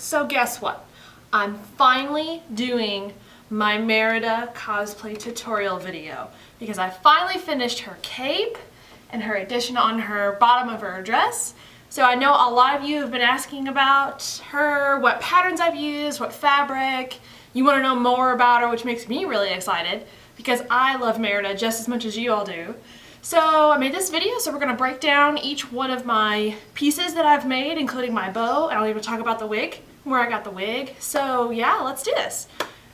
So guess what? I'm finally doing my Merida cosplay tutorial video because I finally finished her cape and her addition on her bottom of her dress. So I know a lot of you have been asking about her, what patterns I've used, what fabric. You want to know more about her, which makes me really excited because I love Merida just as much as you all do. So I made this video, so we're going to break down each one of my pieces that I've made, including my bow. I'll even talk about the wig, where I got the wig. So yeah, let's do this.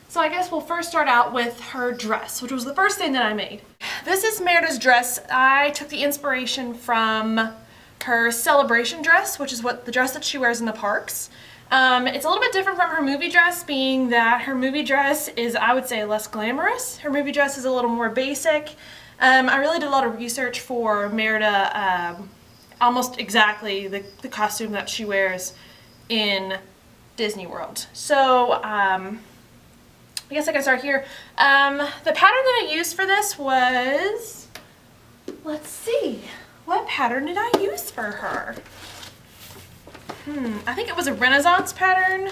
So I guess we'll first start out with her dress, which was the first thing that I made. This is Merida's dress. I took the inspiration from her celebration dress, which is what the dress that she wears in the parks. It's a little bit different from her movie dress, being that her movie dress is, I would say, less glamorous. Her movie dress is a little more basic. I really did a lot of research for Merida, almost exactly the costume that she wears in Disney World. So, I guess I can start here. The pattern that I used for this was, let's see, what pattern did I use for her? I think it was a Renaissance pattern,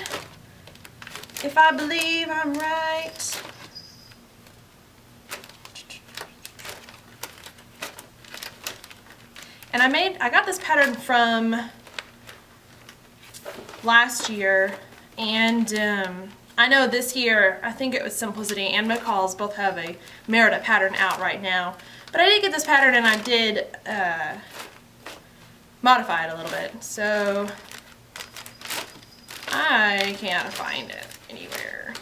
if I believe I'm right. And I got this pattern from last year, and I know this year, I think it was Simplicity and McCall's both have a Merida pattern out right now. But I did get this pattern and I did modify it a little bit. So I can't find it anywhere.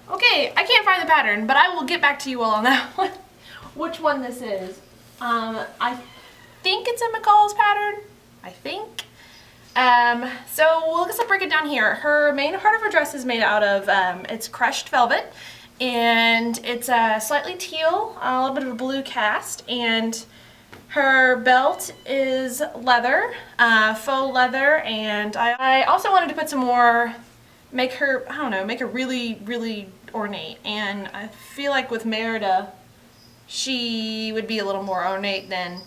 Okay, I can't find the pattern, but I will get back to you all on that one. Which one this is. I think it's a McCall's pattern. I think. So let's break it down here. Her main part of her dress is made out of, it's crushed velvet, and it's slightly teal, a little bit of a blue cast, and her belt is leather, faux leather, and I also wanted to put some more, make her, I don't know, make her really, really ornate, and I feel like with Merida, she would be a little more ornate than,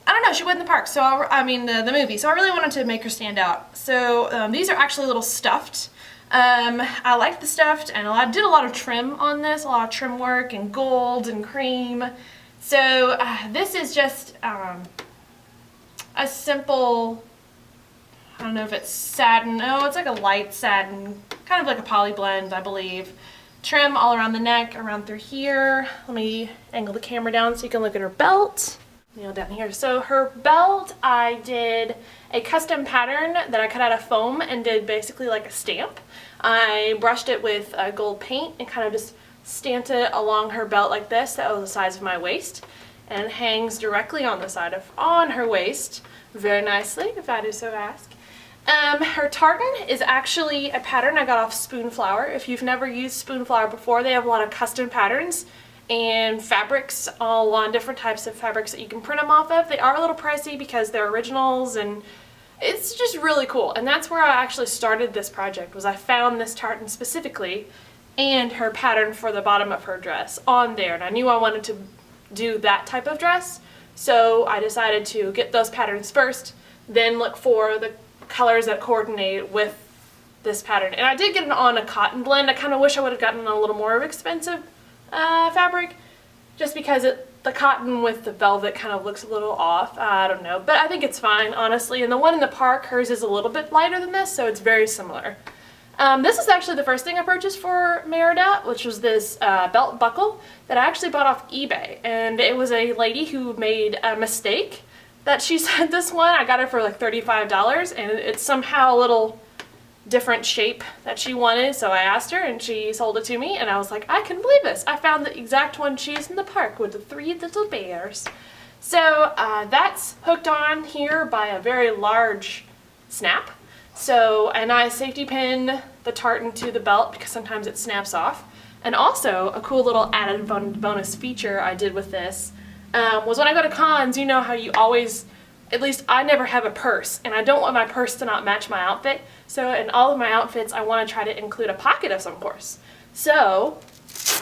I don't know, she went in the park, so the movie, so I really wanted to make her stand out. So these are actually a little stuffed. I like the stuffed, and I did a lot of trim on this, a lot of trim work and gold and cream. So this is just a simple, I don't know if it's satin, oh, it's like a light satin, kind of like a poly blend, I believe. Trim all around the neck, around through here. Let me angle the camera down so you can look at her belt. Down here. So her belt, I did a custom pattern that I cut out of foam and did basically like a stamp. I brushed it with gold paint and kind of just stamped it along her belt like this. That was the size of my waist, and it hangs directly on the side of her waist very nicely, if I do so ask. Her tartan is actually a pattern I got off Spoonflower. If you've never used Spoonflower before, they have a lot of custom patterns and fabrics, a lot of different types of fabrics that you can print them off of. They are a little pricey because they're originals, and it's just really cool. And that's where I actually started this project, was I found this tartan specifically and her pattern for the bottom of her dress on there, and I knew I wanted to do that type of dress, so I decided to get those patterns first, then look for the colors that coordinate with this pattern. And I did get it on a cotton blend. I kind of wish I would have gotten a little more expensive fabric, just because the cotton with the velvet kind of looks a little off. I don't know, but I think it's fine, honestly. And the one in the park, hers is a little bit lighter than this, so it's very similar. This is actually the first thing I purchased for Merida, which was this belt buckle that I actually bought off eBay. And it was a lady who made a mistake that she sent this one. I got it for like $35, and it's somehow a little different shape that she wanted, so I asked her and she sold it to me, and I was like, I can believe this. I found the exact one she used in the park with the 3 little bears. So that's hooked on here by a very large snap. So, and I safety pin the tartan to the belt because sometimes it snaps off. And also, a cool little added bonus feature I did with this was when I go to cons, you know how you always, at least I never have a purse, and I don't want my purse to not match my outfit. So in all of my outfits, I want to try to include a pocket of some course. So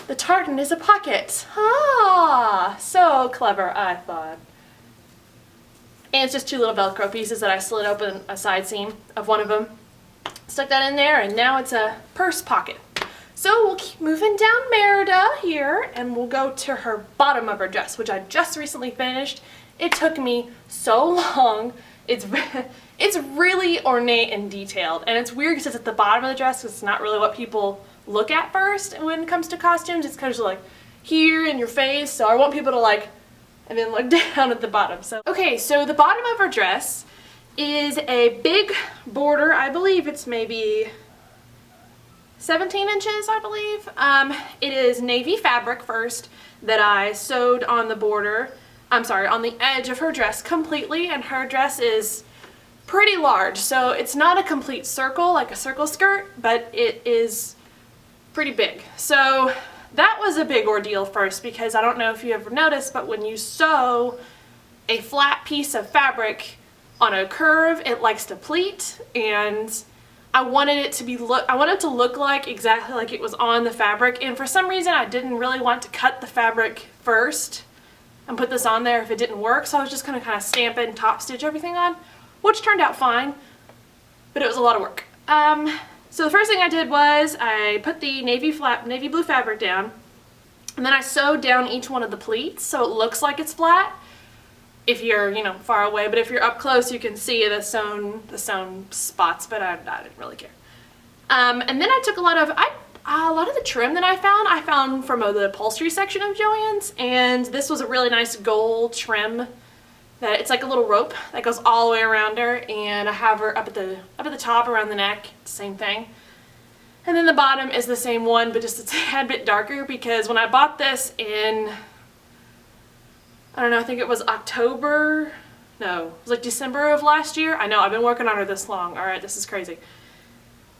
the tartan is a pocket. Ah, so clever, I thought. And it's just 2 little Velcro pieces that I slid open a side seam of one of them. Stuck that in there, and now it's a purse pocket. So we'll keep moving down Merida here, and we'll go to her bottom of her dress, which I just recently finished. It took me so long. It's really ornate and detailed, and it's weird because it's at the bottom of the dress because it's not really what people look at first when it comes to costumes. It's kind of like here in your face, so I want people to like, and then look down at the bottom. So okay, so the bottom of her dress is a big border. I believe it's maybe 17 inches, I believe. It is navy fabric first that I sewed on the border, on the edge of her dress completely, and her dress is pretty large, so it's not a complete circle like a circle skirt, but it is pretty big. So that was a big ordeal first, because I don't know if you ever noticed, but when you sew a flat piece of fabric on a curve, it likes to pleat, and I wanted it to look like exactly like it was on the fabric, and for some reason I didn't really want to cut the fabric first and put this on there if it didn't work, so I was just gonna kind of stamp it and top stitch everything on, which turned out fine, but it was a lot of work. So the first thing I did was I put the navy blue fabric down, and then I sewed down each one of the pleats so it looks like it's flat if you're, you know, far away, but if you're up close you can see the sewn spots, but I didn't really care. And then I took a lot of the trim that I found from the upholstery section of Joann's, and this was a really nice gold trim that it's like a little rope that goes all the way around her, and I have her up at the top around the neck, same thing. And then the bottom is the same one, but just a tad bit darker, because when I bought this in, I don't know, I think it was October, no, it was like December of last year. I know, I've been working on her this long. Alright, this is crazy.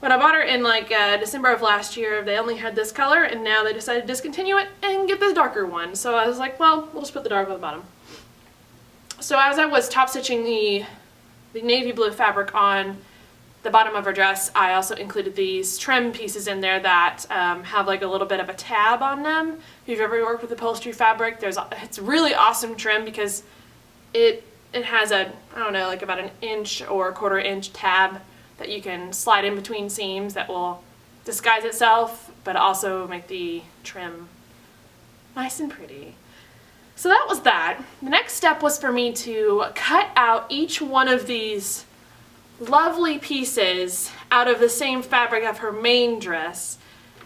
When I bought her in like December of last year, they only had this color, and now they decided to discontinue it and get the darker one. So I was like, well, we'll just put the dark on the bottom. So as I was top stitching the navy blue fabric on the bottom of her dress, I also included these trim pieces in there that have like a little bit of a tab on them. If you've ever worked with upholstery fabric, it's really awesome trim because it has a, I don't know, like about an inch or a 1/4 inch tab that you can slide in between seams that will disguise itself, but also make the trim nice and pretty. So that was that. The next step was for me to cut out each one of these lovely pieces out of the same fabric of her main dress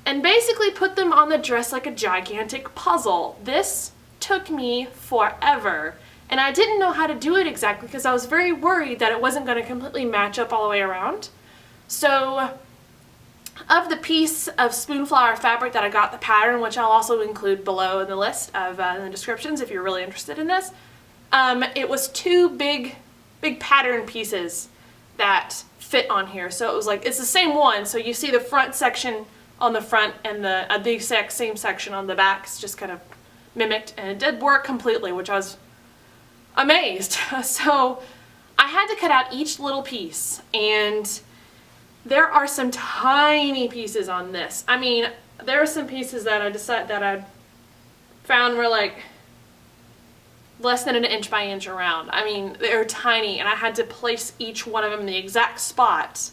and basically put them on the dress like a gigantic puzzle. This took me forever, and I didn't know how to do it exactly because I was very worried that it wasn't going to completely match up all the way around. So of the piece of spoonflower fabric that I got the pattern, which I'll also include below in the list of in the descriptions if you're really interested in this, it was 2 big pattern pieces that fit on here. So it was like, it's the same one, so you see the front section on the front and the exact same section on the back. It's just kind of mimicked, and it did work completely, which I was amazed. So I had to cut out each little piece, and there are some tiny pieces on this. I mean, there are some pieces that I found were like less than an inch by inch around. I mean, they're tiny, and I had to place each one of them in the exact spot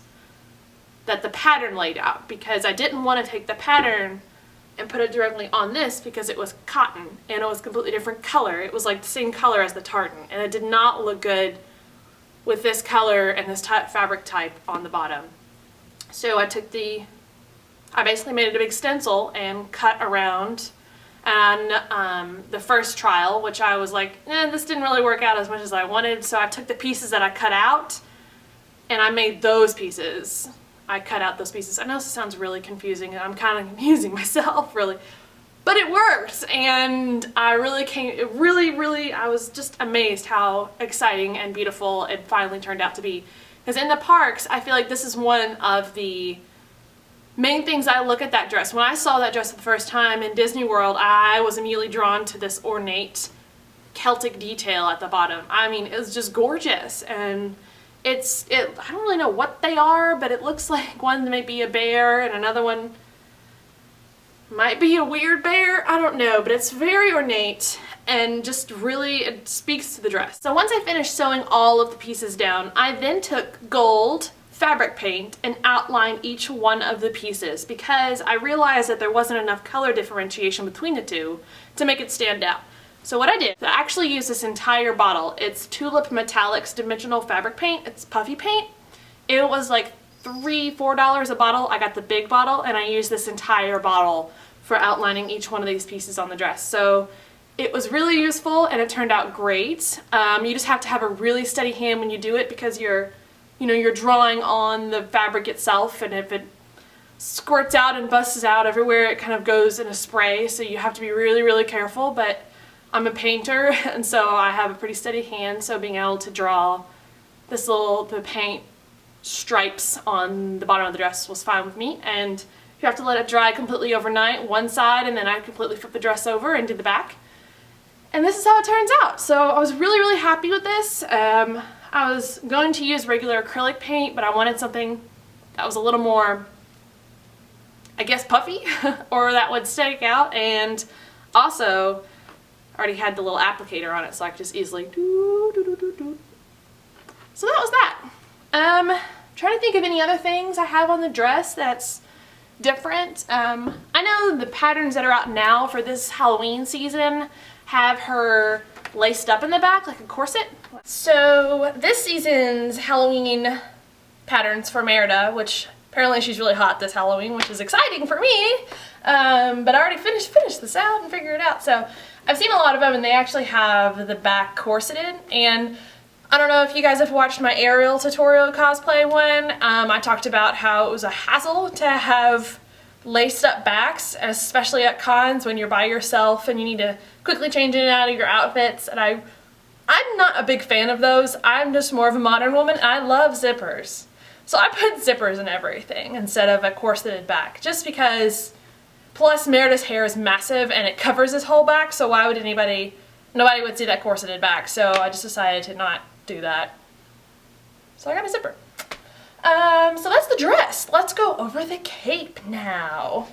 that the pattern laid out, because I didn't want to take the pattern and put it directly on this because it was cotton and it was a completely different color. It was like the same color as the tartan, and it did not look good with this color and this fabric type on the bottom. So I basically made it a big stencil and cut around, and the first trial, which I was like, this didn't really work out as much as I wanted, so I took the pieces that I cut out and I made those pieces. I cut out those pieces. I know this sounds really confusing, and I'm kind of confusing myself, really, but it worked, and I was just amazed how exciting and beautiful it finally turned out to be. Because in the parks, I feel like this is one of the main things I look at that dress. When I saw that dress for the first time in Disney World, I was immediately drawn to this ornate Celtic detail at the bottom. I mean, it was just gorgeous, and I don't really know what they are, but it looks like one may be a bear and another one might be a weird bear, I don't know, but it's very ornate and just really, it speaks to the dress. So once I finished sewing all of the pieces down, I then took gold fabric paint and outlined each one of the pieces because I realized that there wasn't enough color differentiation between the two to make it stand out. So what I did, I actually used this entire bottle. It's Tulip Metallics Dimensional Fabric Paint. It's puffy paint. It was like $3–4 a bottle. I got the big bottle and I used this entire bottle for outlining each one of these pieces on the dress. So it was really useful and it turned out great. You just have to have a really steady hand when you do it because you're drawing on the fabric itself, and if it squirts out and busts out everywhere, it kind of goes in a spray, so you have to be really, really careful. But I'm a painter and so I have a pretty steady hand, so being able to draw the paint stripes on the bottom of the dress was fine with me. And you have to let it dry completely overnight, one side, and then I completely flipped the dress over and did the back. And this is how it turns out. So I was really, really happy with this. I was going to use regular acrylic paint, but I wanted something that was a little more, I guess, puffy or that would stick out, and also I already had the little applicator on it, so I could just easily do. So that was that. Trying to think of any other things I have on the dress that's different. I know the patterns that are out now for this Halloween season have her laced up in the back like a corset. So this season's Halloween patterns for Merida, which apparently she's really hot this Halloween, which is exciting for me, but I already finished this out and figured it out. So I've seen a lot of them and they actually have the back corseted, and I don't know if you guys have watched my aerial tutorial cosplay one. I talked about how it was a hassle to have laced up backs, especially at cons when you're by yourself and you need to quickly change in and out of your outfits, and I'm not a big fan of those. I'm just more of a modern woman and I love zippers. So I put zippers in everything instead of a corseted back, just because, plus Merida's hair is massive and it covers his whole back, so why would nobody would see that corseted back, so I just decided to not do that. So I got a zipper. So that's the dress. Let's go over the cape now.